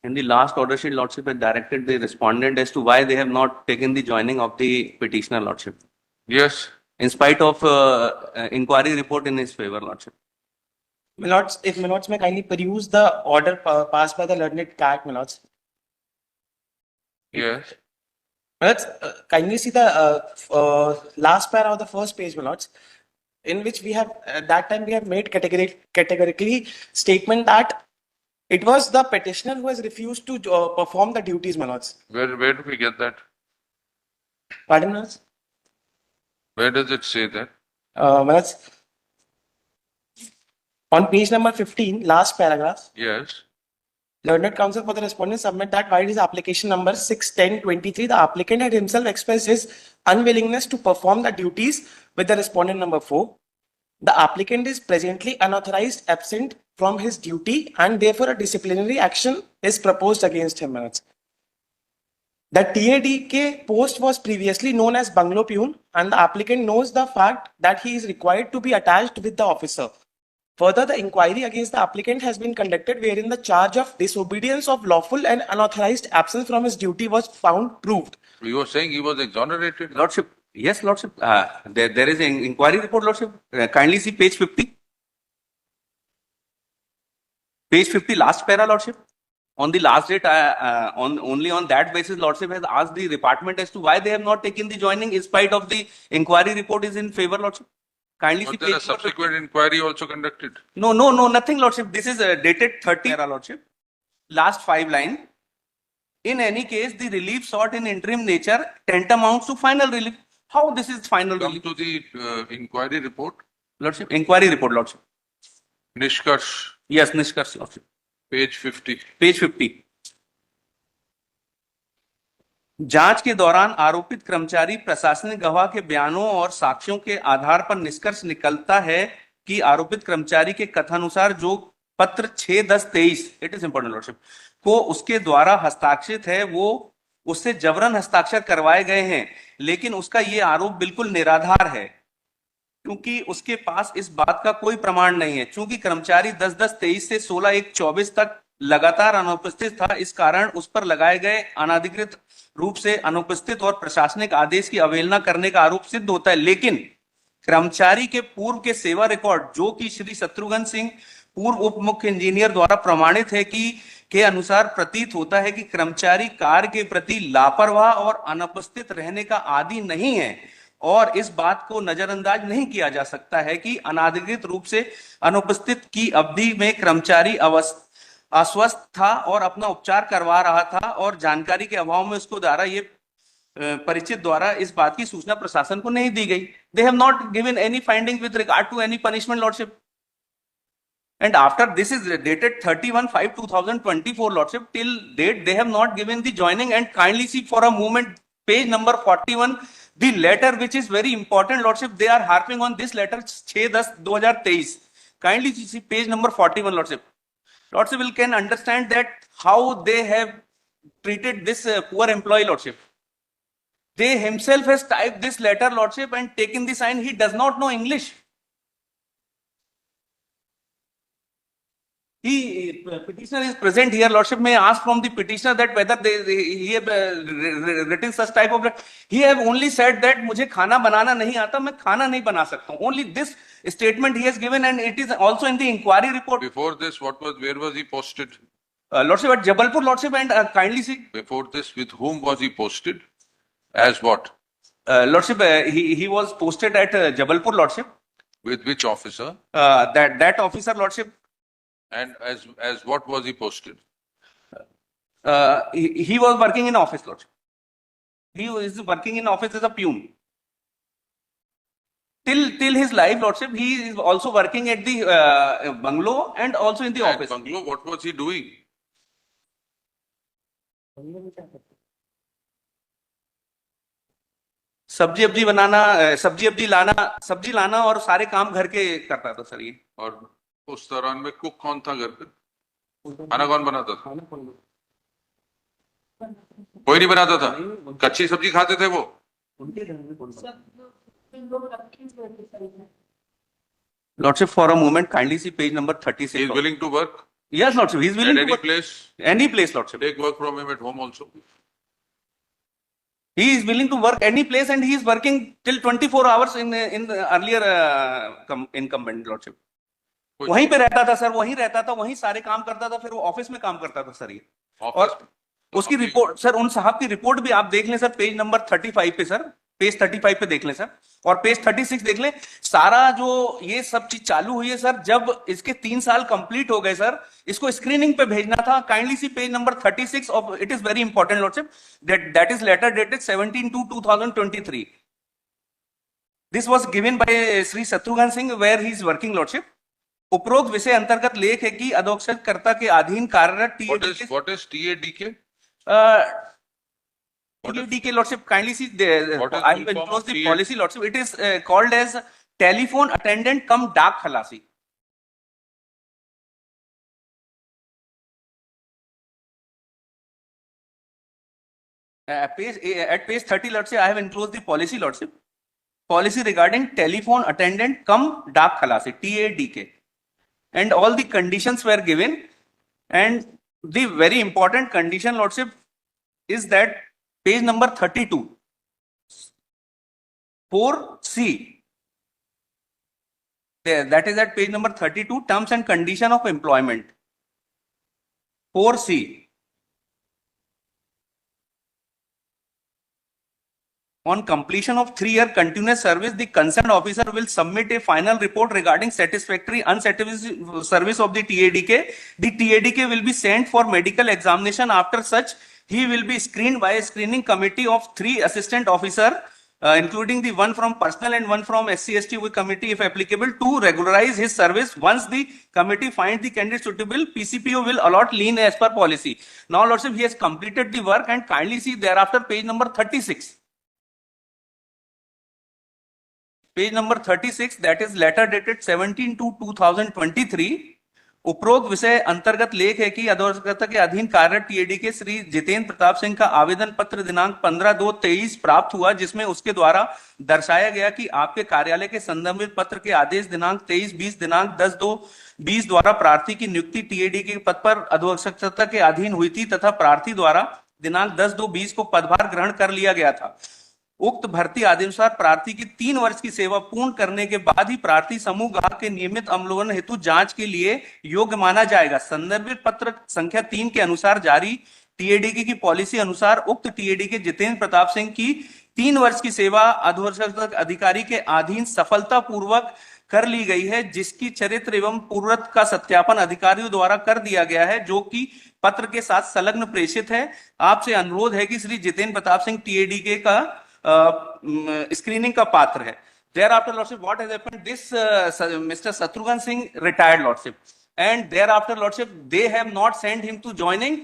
In the last order sheet, Lordship had directed the respondent as to why they have not taken the joining of the petitioner, Lordship, Yes. in spite of inquiry report in his favor, Lordship. Milords, if Milords may kindly peruse the order passed by the learned CAT, Milords. Yes. Milords, kindly see the last para of the first page, Milords, in which we have, at that time we have made categorically statement that it was the petitioner who has refused to perform the duties, Milords. Where do we get that? Pardon, Milords? Where does it say that? Milords, on page number 15, last paragraph, Yes. Learned counsel for the respondent submit that while his application number 61023, the applicant had himself expressed his unwillingness to perform the duties with the respondent number 4. The applicant is presently unauthorized absent from his duty and therefore a disciplinary action is proposed against him. The TADK post was previously known as Bungalow Pune and the applicant knows the fact that he is required to be attached with the officer. Further, the inquiry against the applicant has been conducted wherein the charge of disobedience of lawful and unauthorized absence from his duty was found proved. You were saying he was exonerated? Lordship, yes, Lordship. There is an inquiry report, Lordship. Kindly see page 50. Page 50, last para, Lordship. On the last date, only on that basis, Lordship has asked the department as to why they have not taken the joining in spite of the inquiry report is in favor, Lordship. Kindly see Was there a page number 50. subsequent inquiry also conducted? No, nothing, Lordship. This is dated 30, Lordship. Last 5 line. In any case, the relief sought in interim nature tantamounts to final relief. How this is final Come relief? to the inquiry report. Lordship, inquiry report, Lordship. Nishkarsh, Yes, Nishkarsh, Lordship. page 50. Page 50। जांच के दौरान आरोपित कर्मचारी प्रशासनिक गवाह के बयानों और साक्ष्यों के आधार पर निष्कर्ष निकलता है कि आरोपित कर्मचारी के कथानुसार जो पत्र 6-10-23 इट इज इंपॉर्टेंट लॉर्डशिप को उसके द्वारा हस्ताक्षरित है वो उससे जबरन हस्ताक्षर करवाए गए हैं, लेकिन उसका ये आरोप बिल्कुल निराधार है क्योंकि उसके पास इस बात का कोई प्रमाण नहीं है। चूंकि कर्मचारी 10-10-23 से 16-1-24 तक लगातार अनुपस्थित था, इस कारण उस पर लगाए गए अनाधिकृत रूप से अनुपस्थित और प्रशासनिक आदेश की अवहेलना करने का आरोप सिद्ध होता है। लेकिन कर्मचारी के पूर्व के सेवा रिकॉर्ड जो कि श्री शत्रुघ्न सिंह पूर्व उप मुख्य इंजीनियर द्वारा प्रमाणित है कि के अनुसार प्रतीत होता है कि कर्मचारी कार्य के प्रति लापरवाह और अनुपस्थित रहने का आदी नहीं है और इस बात को नजरअंदाज नहीं किया जा सकता है कि अनाधिकृत रूप से अनुपस्थित की अवधि में कर्मचारी अस्वस्थ था और अपना उपचार करवा रहा था और जानकारी के अभाव में उसको द्वारा ये परिचित द्वारा इस बात की सूचना प्रशासन को नहीं दी गई। They have not given any finding with regard to any punishment lordship and after this is dated 31/5/2024 lordship till date they have not given the joining and kindly see for a moment page number 41 the letter which is very important lordship they are harping on this letter 6-10-2023 kindly see page number 41 lordship will can understand that how they have treated this poor employee lordship. They himself has typed this letter lordship and taken the sign. He does not know English. Petitioner is present here, lordship. May I ask from the petitioner that whether he have written such type of letter. He have only said that मुझे खाना बनाना नहीं आता, मैं खाना नहीं बना सकता हूँ. Only this statement he has given, and it is also in the inquiry report. Before this, where was he posted? Lordship at Jabalpur, lordship, and kindly see. Before this, with whom was he posted? As what? Lordship, he was posted at Jabalpur, lordship. With which officer? That officer, lordship. And as what was he posted? He was working in office, lordship. He is working in office as a peon. Till his life, lordship, he is also working at the bungalow and also in the At office. bungalow, what was he doing? सब्जी लाना और सारे काम घर के करता था sir ये। और उस दौरान में कुक कौन था घर पे? खाना कौन बनाता था? कोई नहीं बनाता था? कच्ची सब्जी खाते थे वो? Lordship, for a moment, kindly see page number 36. He is willing to work? Yes, Lordship, he is willing At to any work place, any place, Lordship. take work from him at home also. He is willing to work any place, and he is working till 24 hours in the earlier incumbent, Lordship. कुछ वहीं पे रहता था sir, वहीं रहता था, वहीं सारे काम करता था, फिर वो ऑफिस में काम करता था सर ये। ऑफिस और उसकी रिपोर्ट सर, उन साहब की रिपोर्ट भी आप देख लें सर, पेज नंबर 35 पे सर, पेज 35 पे देख लें सर, और पेज 36 देख लें। सारा जो ये सब चीज चालू हुई है सर, जब इसके 3 साल कंप्लीट हो गए सर, इसको स्क्रीनिंग पे भेजना था। Kindly see page number 36 of, it is very important lordship, that is letter dated 17/2/2023. This was given by Shri Shatrughan Singh where he is working lordship. उपरोक्त विषय अंतर्गत लेख है कि अधोक्षजकर्ता के अधीन कार्यरत what is TADK? TADK lordship, kindly see What is I full will form close of the TA? policy lordship. It is called as telephone attendant cum डाक खलासी. At page 30 lordship, I have enclosed the policy lordship. Policy regarding telephone attendant cum डाक खलासी, TADK. And all the conditions were given, and the very important condition lordship is that page number 32, 4C, that is at page number 32, terms and condition of employment, 4C. On completion of 3-year continuous service, the concerned officer will submit a final report regarding satisfactory, unsatisfactory service of the TADK. The TADK will be sent for medical examination. After such, he will be screened by a screening committee of 3 assistant officer, including the one from personnel and one from SC/ST committee, if applicable, to regularize his service. Once the committee finds the candidate suitable, PCPO will allot lien as per policy. Now, Lordship, he has completed the work, and kindly see thereafter page number 36. Page number 36, that is letter dated 17/2/2023. उपरोक्त विषय अंतर्गत लेख है कि अधोक्षजकर्ता के अधीन कार्यरत TADK Shri Jitendra Pratap Singh का आवेदन पत्र दिनांक 15/2/23 प्राप्त हुआ, जिसमें उसके द्वारा दर्शाया गया कि आपके कार्यालय के संबंधित पत्र के आदेश दिनांक 23/20 दिनांक 10/2/20 द्वारा प्रार्थी की नियुक्ति TADK के पद पर अधोक्षजकर्ता के अधीन हुई थी, तथा प्रार्थी द्वारा दिनांक 10/2/20 को पदभार ग्रहण कर लिया गया था। उक्त भर्ती आदेशानुसार प्रार्थी की 3 वर्ष की सेवा पूर्ण करने के बाद ही प्रार्थी समूह ग्राहक के नियमित अवलोकन हेतु जांच के लिए योग्य माना जाएगा। संदर्भित पत्र संख्या 3 के अनुसार जारी TADK की पॉलिसी अनुसार उक्त TADK जितेंद्र प्रताप सिंह की 3 वर्ष की सेवा अधोक्षजक अधिकारी के अधीन सफलतापूर्वक कर ली गई है, जिसकी चरित्र एवं पूर्वत का सत्यापन अधिकारियों द्वारा कर दिया गया है, जो कि पत्र के साथ संलग्न प्रेषित है। आपसे अनुरोध है कि श्री जितेंद्र प्रताप सिंह TADK का स्क्रीनिंग का पात्र है। Thereafter, Lordship, what has happened? This Mr. Shatrughan Singh retired, Lordship, and thereafter, Lordship, they have not sent him to joining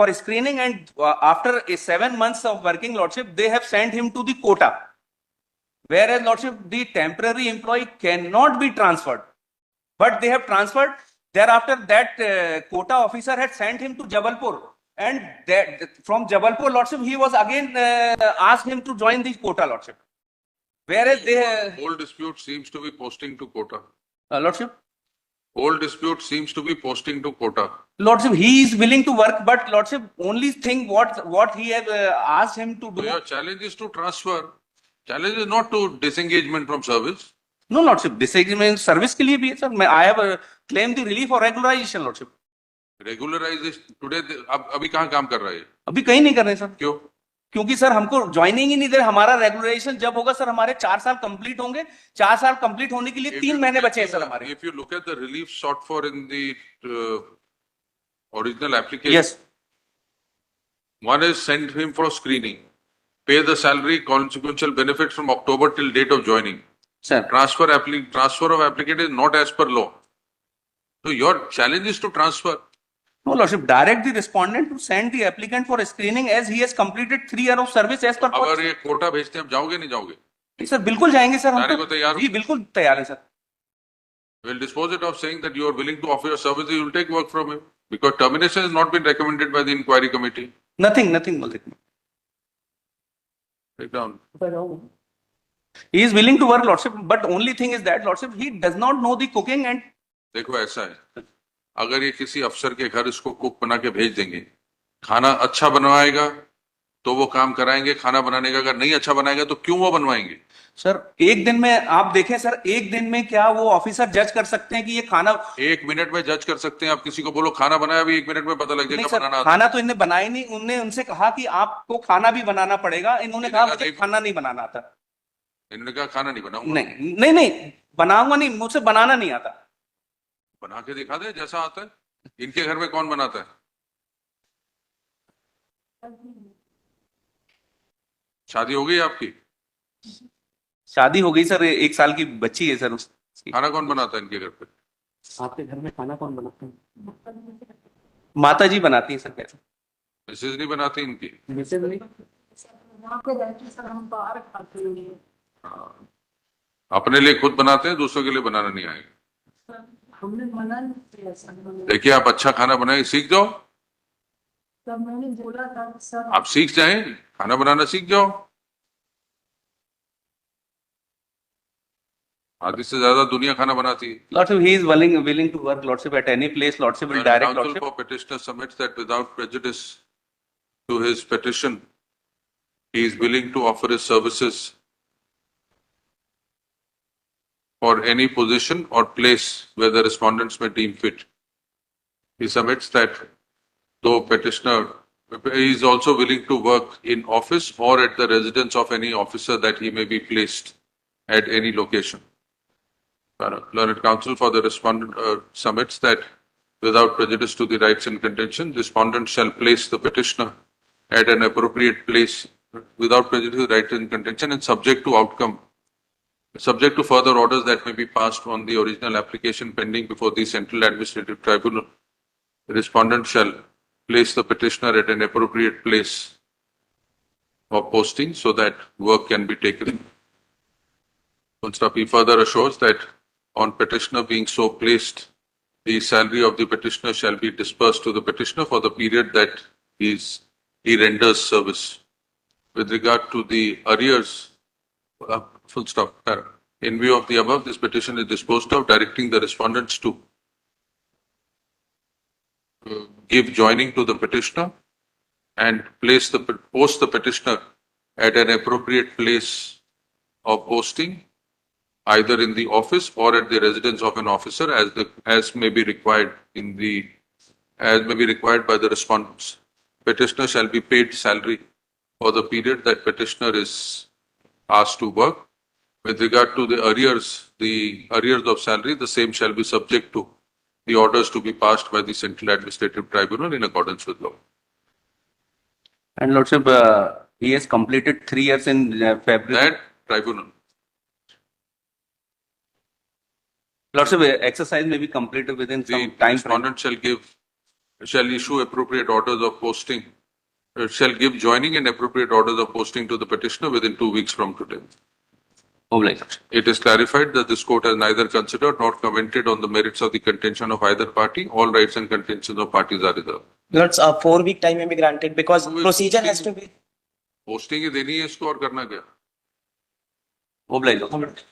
for screening, and after 7 months of working, Lordship, they have sent him to the quota. Whereas, Lordship, the temporary employee cannot be transferred, but they have transferred. Thereafter, that quota officer had sent him to Jabalpur. And that, from Jabalpur, Lordship, he was again asked him to join the quota, Lordship. Whereas they Whole dispute seems to be posting to quota. Lordship, Whole dispute seems to be posting to quota. Lordship, he is willing to work, but Lordship, only thing what he has asked him to So do. your challenge is to transfer. Challenge is not to disengagement from service. No, Lordship, disagreement service के लिए भी है, sir. I have claimed the relief or regularization, Lordship. Regularization today अब अभी कहाँ काम कर रहा है? अभी कहीं नहीं कर रहे सर। क्यों? क्योंकि सर हमको ज्वाइनिंग ही नहीं दे रहे। हमारा रेगुलराइजेशन जब होगा सर, हमारे 4 साल कंप्लीट होंगे। 4 साल कंप्लीट होने के लिए 3 महीने बचे हैं सर हमारे। If you look at the relief sought for in the original application, Yes. one is send him for screening, pay the salary, consequential benefits from October till date of joining. Sir. Transfer of applicant is not as per law. So your challenge is to transfer. No, Lordship, direct the respondent to send the applicant for screening as he has completed 3 years of service as per. अगर ये कोटा भेजते हैं, आप जाओगे नहीं जाओगे? नहीं sir, बिल्कुल जाएंगे सर। जाने हम को तैयार हो? जी बिल्कुल तैयार है sir. We'll dispose it of saying that you are willing to offer your services, you will take work from him. Because termination has not been recommended by the inquiry committee. Nothing बोल देते। Take down. He is willing to work, Lordship, but only thing is that, Lordship, he does not know the cooking and देखो ऐसा है, अगर ये किसी अफसर के घर इसको कुक बना के भेज देंगे, खाना अच्छा बनवाएगा तो वो काम कराएंगे खाना बनाने का, अगर नहीं अच्छा बनाएगा तो क्यों वो बनवाएंगे? सर एक दिन में आप देखें सर, एक दिन में क्या वो ऑफिसर जज कर सकते हैं कि ये खाना? 1 मिनट में जज कर सकते हैं। आप किसी को बोलो खाना बनाया, भी 1 मिनट में पता लग नहीं जाएगा सर, बनाना आता है। खाना तो इन्हें बनाया नहीं, उनने उनसे कहा कि आपको खाना भी बनाना पड़ेगा, इन्होंने कहा मुझे खाना नहीं बनाना आता। इन्होंने कहा खाना नहीं बनाऊंगा। नहीं नहीं नहीं, बनाऊंगा नहीं, मुझसे बनाना नहीं आता। बना के दिखा दे जैसा आता है। इनके घर में कौन बनाता है? शादी हो गई आपकी? शादी हो गई सर, 1 साल की बच्ची है सर उसकी। खाना कौन बनाता है इनके घर पे? आपके घर में खाना कौन बनाते हैं? माता जी बनाती हैं सर। कैसे? मिसेज नहीं बनाती इनकी? मिसेज नहीं। वहाँ पे रहते सर, हम बाहर खाते हैं। हाँ। अपने लिए खुद बनाते हैं, दूसरों के लिए बनाना नहीं आएगा। सर, हमने मना नहीं किया सर। देखिए आप अच्छा खाना बनाए, सीख जाओ। तब मैंने बोला था कि सर आप सीख जाएं, खाना बनाना सीख जाओ। आधी से ज्यादा दुनिया खाना बनाती है। Lordship, he is willing to work, Lordship, at any place. Lordship will The direct, counsel Lordship. for petitioner submits that without prejudice to his petition, he is willing to offer his services for any position or place where the respondents may deem fit. He submits that though petitioner he is also willing to work in office or at the residence of any officer that he may be placed at any location. Learned counsel for the respondent submits that without prejudice to the rights in contention, respondent shall place the petitioner at an appropriate place without prejudice to the rights in contention and subject to further orders that may be passed on the original application pending before the Central Administrative Tribunal. The respondent shall place the petitioner at an appropriate place of posting so that work can be taken. He further assures that on petitioner being so placed, the salary of the petitioner shall be disbursed to the petitioner for the period that he renders service. With regard to the arrears, full stop. In view of the above, this petition is disposed of, directing the respondents to give joining to the petitioner and post the petitioner at an appropriate place of posting, either in the office or at the residence of an officer, as may be required by the respondents. Petitioner shall be paid salary for the period that petitioner is asked to work. With regard to the arrears of salary, the same shall be subject to the orders to be passed by the Central Administrative Tribunal in accordance with law. And Lordship, he has completed 3 years in February. That tribunal. Lordship, exercise may be completed within The some time frame. respondent shall issue appropriate orders of posting, shall give joining and appropriate orders of posting to the petitioner within 2 weeks from today. Obliged. It is clarified that this court has neither considered nor commented on the merits of the contention of either party. All rights and contentions of parties are reserved. Lords, a 4-week time may be granted because 4 weeks procedure has to be. Posting ही देनी है इसको और करना क्या? Obliged.